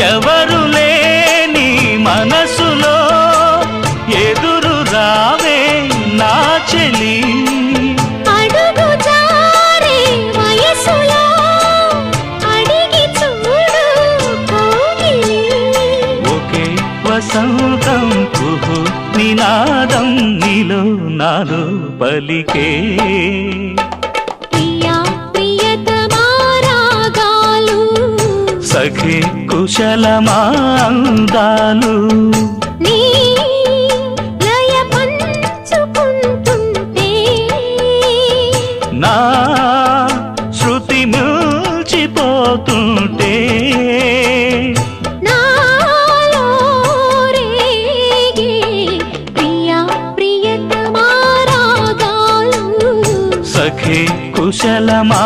ఎవరు లేని మనసులో ఎదురు రావే నా చెలి అడుగు జారే వయసులో అడిగి చూడు కౌగిలి ఒకే వసంతం కుహు నినాదం నీలో నాలో పలికే ప్రియా ప్రియతమా రాగాలు సఖి కుశలమా అందాలు నీ లయ పంచుకుంటుంటే నా శృతి మిల్చిపోతుంటే నాలో రేగే ప్రియా ప్రియతమా రాగాలు సఖి కుశలమా